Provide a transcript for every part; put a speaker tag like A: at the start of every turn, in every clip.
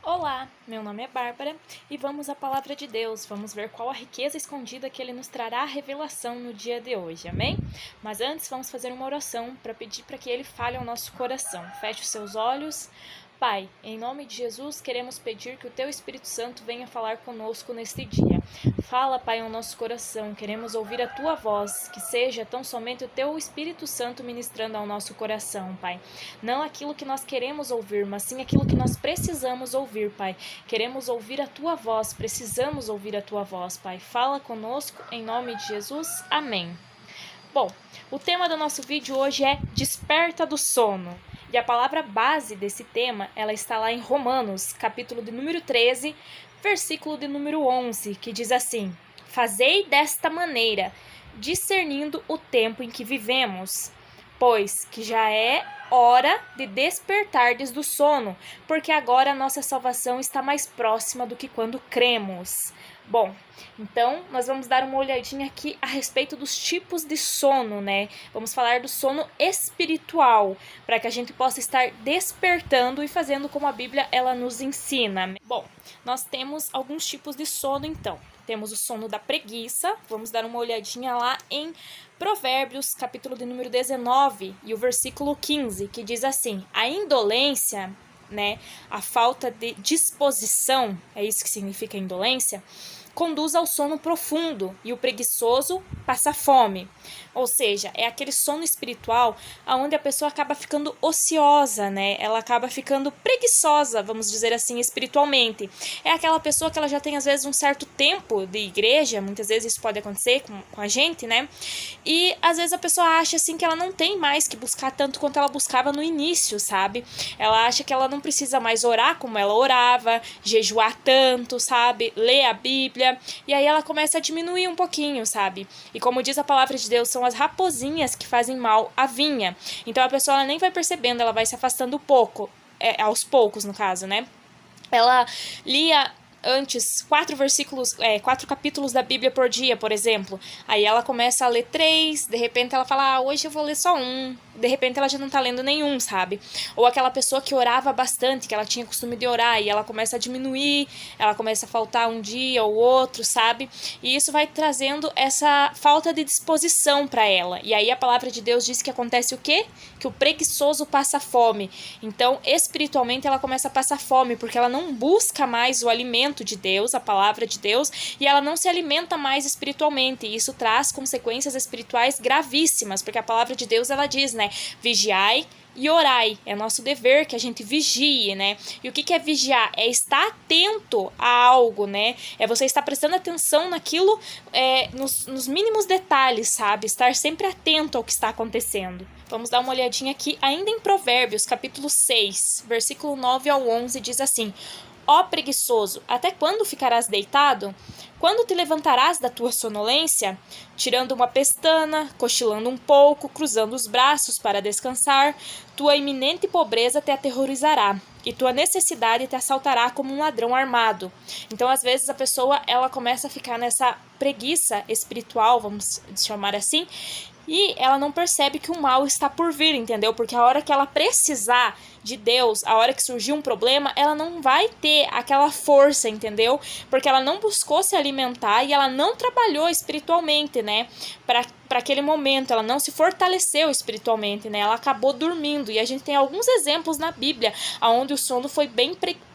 A: Olá, meu nome é Bárbara e vamos à Palavra de Deus. Vamos ver qual a riqueza escondida que Ele nos trará a revelação no dia de hoje, amém? Mas antes vamos fazer uma oração para pedir para que Ele fale ao nosso coração. Feche os seus olhos. Pai, em nome de Jesus, queremos pedir que o Teu Espírito Santo venha falar conosco neste dia. Fala, Pai, ao nosso coração, queremos ouvir a Tua voz, que seja tão somente o Teu Espírito Santo ministrando ao nosso coração, Pai. Não aquilo que nós queremos ouvir, mas sim aquilo que nós precisamos ouvir, Pai. Queremos ouvir a Tua voz, precisamos ouvir a Tua voz, Pai. Fala conosco, em nome de Jesus. Amém. Bom, o tema do nosso vídeo hoje é Desperta do Sono. E a palavra base desse tema, ela está lá em Romanos, capítulo de número 13, versículo de número 11, que diz assim: Fazei desta maneira, discernindo o tempo em que vivemos, pois que já é hora de despertardes do sono, porque agora a nossa salvação está mais próxima do que quando cremos. Bom, então nós vamos dar uma olhadinha aqui a respeito dos tipos de sono, né? Vamos falar do sono espiritual, para que a gente possa estar despertando e fazendo como a Bíblia ela nos ensina. Bom, nós temos alguns tipos de sono então. Temos o sono da preguiça, vamos dar uma olhadinha lá em Provérbios, capítulo de número 19 e o versículo 15, que diz assim: a indolência, né, a falta de disposição, é isso que significa indolência, conduz ao sono profundo e o preguiçoso passa fome. Ou seja, é aquele sono espiritual onde a pessoa acaba ficando ociosa, né? Ela acaba ficando preguiçosa, vamos dizer assim, espiritualmente. É aquela pessoa que ela já tem, às vezes, um certo tempo de igreja, muitas vezes isso pode acontecer com a gente, né? E, às vezes, a pessoa acha, assim, que ela não tem mais que buscar tanto quanto ela buscava no início, sabe? Ela acha que ela não precisa mais orar como ela orava, jejuar tanto, sabe? Ler a Bíblia. E aí ela começa a diminuir um pouquinho, sabe? E como diz a palavra de Deus, são as raposinhas que fazem mal à vinha. Então a pessoa ela nem vai percebendo, ela vai se afastando aos poucos no caso, né? Ela lia antes 4 capítulos da Bíblia por dia, por exemplo. Aí ela começa a ler 3, de repente ela fala, hoje eu vou ler só 1. De repente ela já não tá lendo nenhum, sabe? Ou aquela pessoa que orava bastante, que ela tinha costume de orar, e ela começa a diminuir, ela começa a faltar um dia ou outro, sabe? E isso vai trazendo essa falta de disposição para ela. E aí a palavra de Deus diz que acontece o quê? Que o preguiçoso passa fome. Então, espiritualmente, ela começa a passar fome, porque ela não busca mais o alimento de Deus, a palavra de Deus, e ela não se alimenta mais espiritualmente. E isso traz consequências espirituais gravíssimas, porque a palavra de Deus, ela diz, né? Vigiai e orai. É nosso dever que a gente vigie, né? E o que é vigiar? É estar atento a algo, né? É você estar prestando atenção naquilo, nos mínimos detalhes, sabe? Estar sempre atento ao que está acontecendo. Vamos dar uma olhadinha aqui, ainda em Provérbios, capítulo 6, versículo 9 ao 11, diz assim: Ó preguiçoso, até quando ficarás deitado? Quando te levantarás da tua sonolência? Tirando uma pestana, cochilando um pouco, cruzando os braços para descansar, tua iminente pobreza te aterrorizará, e tua necessidade te assaltará como um ladrão armado. Então, às vezes, a pessoa ela começa a ficar nessa preguiça espiritual, vamos chamar assim, e ela não percebe que o mal está por vir, entendeu? Porque a hora que ela precisar de Deus, a hora que surgir um problema, ela não vai ter aquela força, entendeu? Porque ela não buscou se alimentar e ela não trabalhou espiritualmente, né? Para aquele momento, ela não se fortaleceu espiritualmente, né? Ela acabou dormindo. E a gente tem alguns exemplos na Bíblia onde o sono foi bem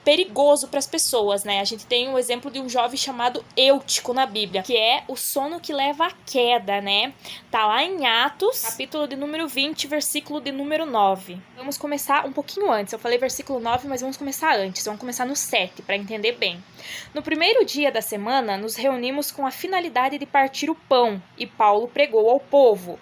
A: perigoso para as pessoas, né? A gente tem o exemplo de um jovem chamado Eutico na Bíblia, que é o sono que leva à queda, né? Tá lá em Atos, capítulo de número 20, versículo de número 9. Vamos começar um pouquinho antes. Eu falei versículo 9, mas vamos começar antes. Vamos começar no 7, para entender bem. No primeiro dia da semana, nos reunimos com a finalidade de partir o pão, e Paulo pregou ao povo.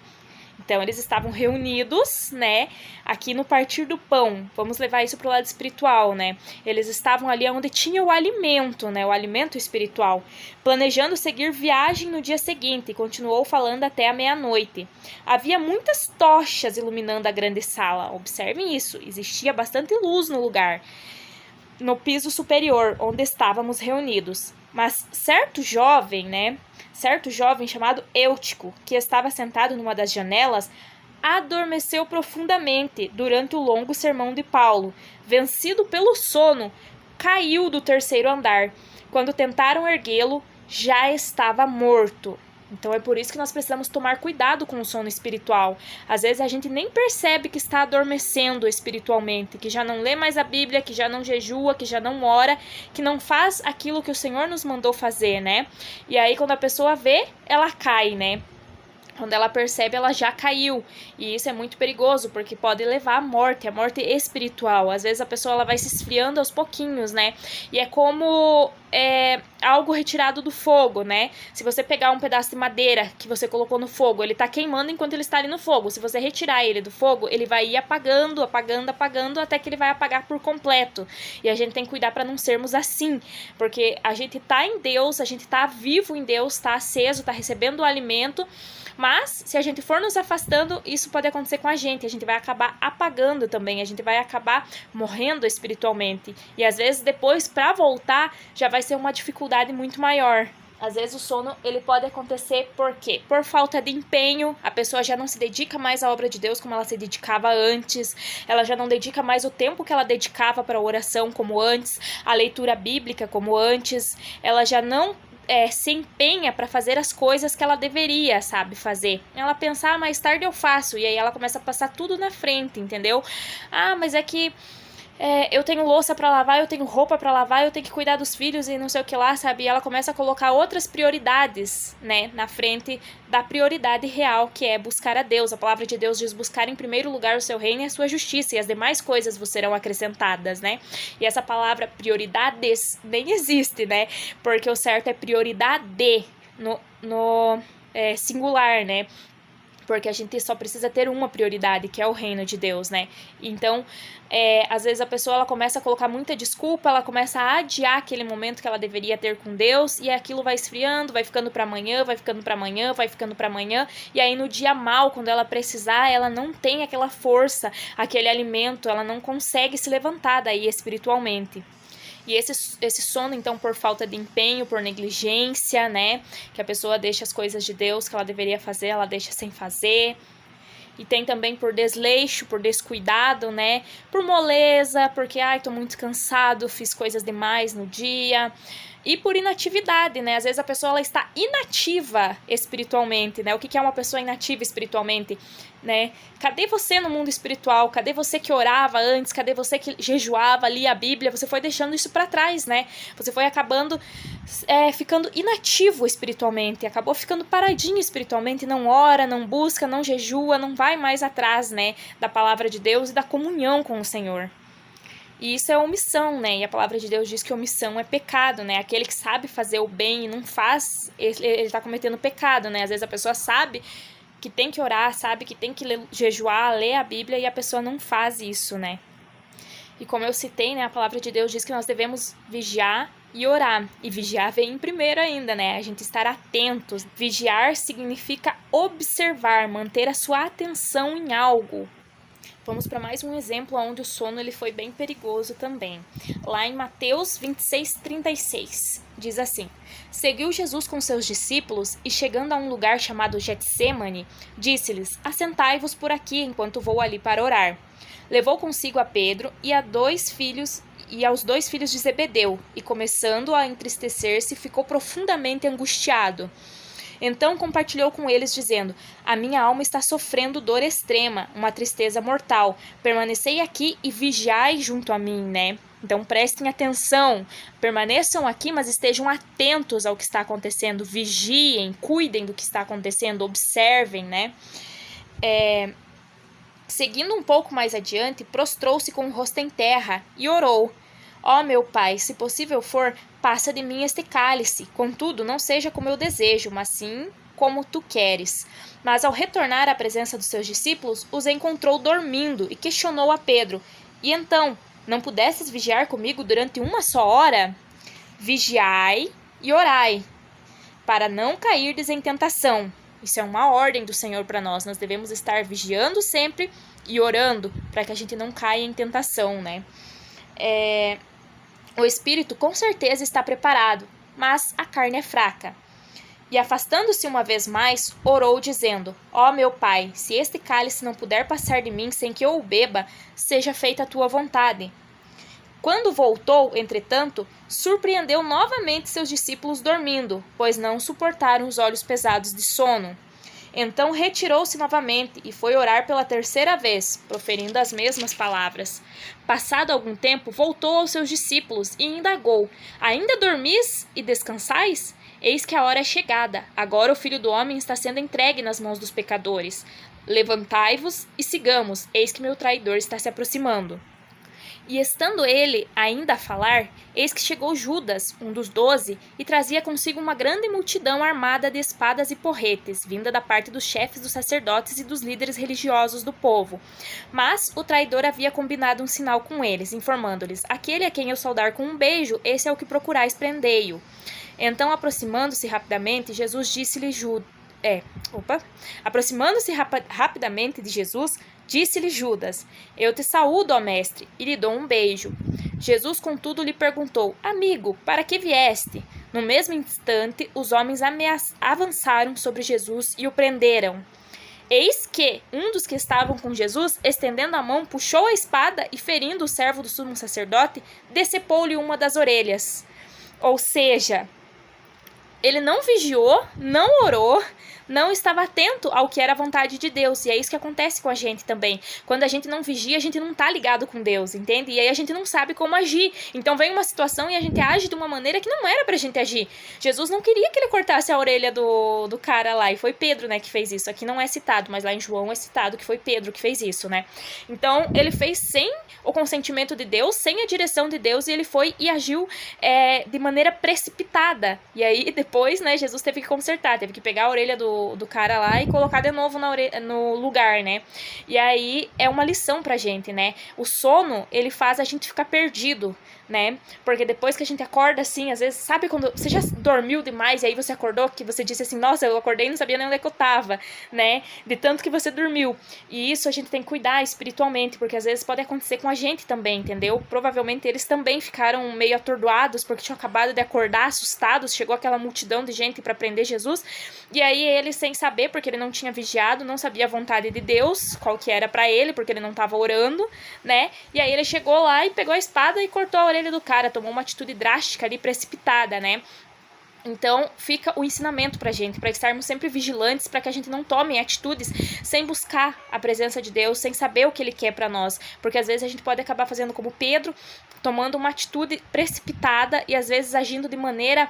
A: Então, eles estavam reunidos, né, aqui no partir do pão. Vamos levar isso para o lado espiritual, né? Eles estavam ali onde tinha o alimento, né, o alimento espiritual, planejando seguir viagem no dia seguinte, e continuou falando até a meia-noite. Havia muitas tochas iluminando a grande sala. Observem isso, existia bastante luz no lugar, no piso superior, onde estávamos reunidos. Mas certo jovem chamado Eutico, que estava sentado numa das janelas, adormeceu profundamente durante o longo sermão de Paulo. Vencido pelo sono, caiu do terceiro andar. Quando tentaram erguê-lo, já estava morto. Então é por isso que nós precisamos tomar cuidado com o sono espiritual. Às vezes a gente nem percebe que está adormecendo espiritualmente, que já não lê mais a Bíblia, que já não jejua, que já não ora, que não faz aquilo que o Senhor nos mandou fazer, né? E aí quando a pessoa vê, ela cai, né? Quando ela percebe, ela já caiu. E isso é muito perigoso, porque pode levar à morte, a morte espiritual. Às vezes a pessoa ela vai se esfriando aos pouquinhos, né? E é como algo retirado do fogo, né? Se você pegar um pedaço de madeira que você colocou no fogo, ele tá queimando enquanto ele está ali no fogo. Se você retirar ele do fogo, ele vai ir apagando, apagando, apagando, até que ele vai apagar por completo. E a gente tem que cuidar para não sermos assim, porque a gente tá em Deus, a gente tá vivo em Deus, tá aceso, tá recebendo o alimento. Mas, se a gente for nos afastando, isso pode acontecer com a gente vai acabar apagando também, a gente vai acabar morrendo espiritualmente. E às vezes depois, para voltar, já vai ser uma dificuldade muito maior. Às vezes o sono, ele pode acontecer por quê? Por falta de empenho, a pessoa já não se dedica mais à obra de Deus como ela se dedicava antes, ela já não dedica mais o tempo que ela dedicava para a oração como antes, a leitura bíblica como antes, ela já não se empenha para fazer as coisas que ela deveria, sabe, fazer. Ela pensa, mais tarde eu faço, e aí ela começa a passar tudo na frente, entendeu? Mas é que eu tenho louça pra lavar, eu tenho roupa pra lavar, eu tenho que cuidar dos filhos e não sei o que lá, sabe? E ela começa a colocar outras prioridades, né, na frente da prioridade real, que é buscar a Deus. A palavra de Deus diz buscar em primeiro lugar o seu reino e a sua justiça, e as demais coisas vos serão acrescentadas, né? E essa palavra prioridades nem existe, né? Porque o certo é prioridade no singular, né? Porque a gente só precisa ter uma prioridade, que é o reino de Deus, né? Então, às vezes a pessoa ela começa a colocar muita desculpa, ela começa a adiar aquele momento que ela deveria ter com Deus, e aquilo vai esfriando, vai ficando para amanhã, vai ficando para amanhã, vai ficando para amanhã, e aí no dia mal, quando ela precisar, ela não tem aquela força, aquele alimento, ela não consegue se levantar daí espiritualmente. E esse sono, então, por falta de empenho, por negligência, né? Que a pessoa deixa as coisas de Deus que ela deveria fazer, ela deixa sem fazer. E tem também por desleixo, por descuidado, né? Por moleza, porque, tô muito cansado, fiz coisas demais no dia. E por inatividade, né? Às vezes a pessoa ela está inativa espiritualmente, né? O que é uma pessoa inativa espiritualmente, né? Cadê você no mundo espiritual? Cadê você que orava antes? Cadê você que jejuava, lia a Bíblia? Você foi deixando isso para trás, né? Você foi acabando ficando inativo espiritualmente, acabou ficando paradinho espiritualmente, não ora, não busca, não jejua, não vai mais atrás, né? Da palavra de Deus e da comunhão com o Senhor. E isso é omissão, né? E a palavra de Deus diz que omissão é pecado, né? Aquele que sabe fazer o bem e não faz, ele tá cometendo pecado, né? Às vezes a pessoa sabe que tem que orar, sabe que tem que jejuar, ler a Bíblia, e a pessoa não faz isso, né? E como eu citei, né? A palavra de Deus diz que nós devemos vigiar e orar. E vigiar vem em primeiro ainda, né? A gente estar atentos. Vigiar significa observar, manter a sua atenção em algo. Vamos para mais um exemplo onde o sono ele foi bem perigoso também. Lá em Mateus 26:36, diz assim: Seguiu Jesus com seus discípulos e, chegando a um lugar chamado Getsêmani, disse-lhes: Assentai-vos por aqui enquanto vou ali para orar. Levou consigo a Pedro e aos dois filhos de Zebedeu, e começando a entristecer-se, ficou profundamente angustiado. Então compartilhou com eles, dizendo: A minha alma está sofrendo dor extrema, uma tristeza mortal. Permanecei aqui e vigiai junto a mim, né? Então prestem atenção, permaneçam aqui, mas estejam atentos ao que está acontecendo, vigiem, cuidem do que está acontecendo, observem, né? Seguindo um pouco mais adiante, prostrou-se com o rosto em terra e orou: Ó meu Pai, se possível for, passa de mim este cálice. Contudo, não seja como eu desejo, mas sim como tu queres. Mas ao retornar à presença dos seus discípulos, os encontrou dormindo e questionou a Pedro: E então, não pudestes vigiar comigo durante uma só hora? Vigiai e orai, para não cairdes em tentação. Isso é uma ordem do Senhor para nós. Nós devemos estar vigiando sempre e orando para que a gente não caia em tentação, né? O espírito com certeza está preparado, mas a carne é fraca. E afastando-se uma vez mais, orou dizendo: Ó meu Pai, se este cálice não puder passar de mim sem que eu o beba, seja feita a tua vontade. Quando voltou, entretanto, surpreendeu novamente seus discípulos dormindo, pois não suportaram os olhos pesados de sono. Então retirou-se novamente e foi orar pela terceira vez, proferindo as mesmas palavras. Passado algum tempo, voltou aos seus discípulos e indagou: Ainda dormis e descansais? Eis que a hora é chegada. Agora o Filho do Homem está sendo entregue nas mãos dos pecadores. Levantai-vos e sigamos, eis que meu traidor está se aproximando. E estando ele ainda a falar, eis que chegou Judas, um dos 12, e trazia consigo uma grande multidão armada de espadas e porretes, vinda da parte dos chefes dos sacerdotes e dos líderes religiosos do povo. Mas o traidor havia combinado um sinal com eles, informando-lhes: Aquele a quem eu saudar com um beijo, esse é o que procurais, prendei-o. Então, aproximando-se rapidamente, Jesus disse-lhe Aproximando-se rapidamente de Jesus, disse-lhe Judas: Eu te saúdo, ó mestre, e lhe dou um beijo. Jesus, contudo, lhe perguntou: Amigo, para que vieste? No mesmo instante, os homens avançaram sobre Jesus e o prenderam. Eis que um dos que estavam com Jesus, estendendo a mão, puxou a espada e, ferindo o servo do sumo sacerdote, decepou-lhe uma das orelhas. Ou seja, ele não vigiou, não orou, não estava atento ao que era a vontade de Deus. E é isso que acontece com a gente também. Quando a gente não vigia, a gente não tá ligado com Deus, entende? E aí a gente não sabe como agir. Então vem uma situação e a gente age de uma maneira que não era pra gente agir. Jesus não queria que ele cortasse a orelha do cara lá. E foi Pedro, né, que fez isso. Aqui não é citado, mas lá em João é citado que foi Pedro que fez isso, né? Então ele fez sem o consentimento de Deus, sem a direção de Deus, e ele foi e agiu de maneira precipitada. E aí depois, né, Jesus teve que consertar, teve que pegar a orelha do cara lá e colocar de novo no lugar, né? E aí é uma lição pra gente, né? O sono, ele faz a gente ficar perdido, né? Porque depois que a gente acorda assim, às vezes, sabe quando você já dormiu demais e aí você acordou, que você disse assim, nossa, eu acordei e não sabia nem onde é que eu tava, né? De tanto que você dormiu. E isso a gente tem que cuidar espiritualmente, porque às vezes pode acontecer com a gente também, entendeu? Provavelmente eles também ficaram meio atordoados porque tinham acabado de acordar, assustados, chegou aquela multidão de gente para prender Jesus, e aí ele, sem saber, porque ele não tinha vigiado, não sabia a vontade de Deus, qual que era para ele, porque ele não tava orando, né? E aí ele chegou lá e pegou a espada e cortou a orelha do cara, tomou uma atitude drástica ali, precipitada, né? Então, fica o ensinamento pra gente, para estarmos sempre vigilantes, para que a gente não tome atitudes sem buscar a presença de Deus, sem saber o que Ele quer pra nós. Porque às vezes a gente pode acabar fazendo como Pedro, tomando uma atitude precipitada e às vezes agindo de maneira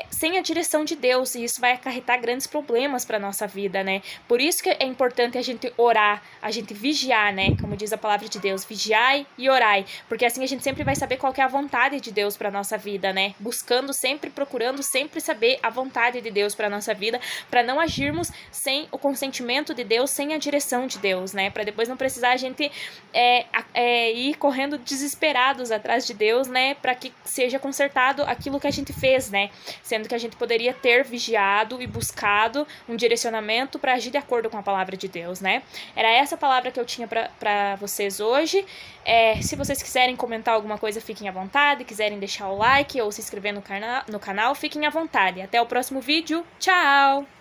A: sem a direção de Deus, e isso vai acarretar grandes problemas pra nossa vida, né? Por isso que é importante a gente orar, a gente vigiar, né? Como diz a palavra de Deus, vigiai e orai, porque assim a gente sempre vai saber qual que é a vontade de Deus pra nossa vida, né? Buscando sempre, procurando sempre saber a vontade de Deus para nossa vida, para não agirmos sem o consentimento de Deus, sem a direção de Deus, né? Para depois não precisar a gente ir correndo desesperados atrás de Deus, né? Para que seja consertado aquilo que a gente fez, né? Sendo que a gente poderia ter vigiado e buscado um direcionamento para agir de acordo com a palavra de Deus, né? Era essa palavra que eu tinha para vocês hoje. Se vocês quiserem comentar alguma coisa, fiquem à vontade. Quiserem deixar o like ou se inscrever no canal, fiquem à vontade. Até o próximo vídeo. Tchau!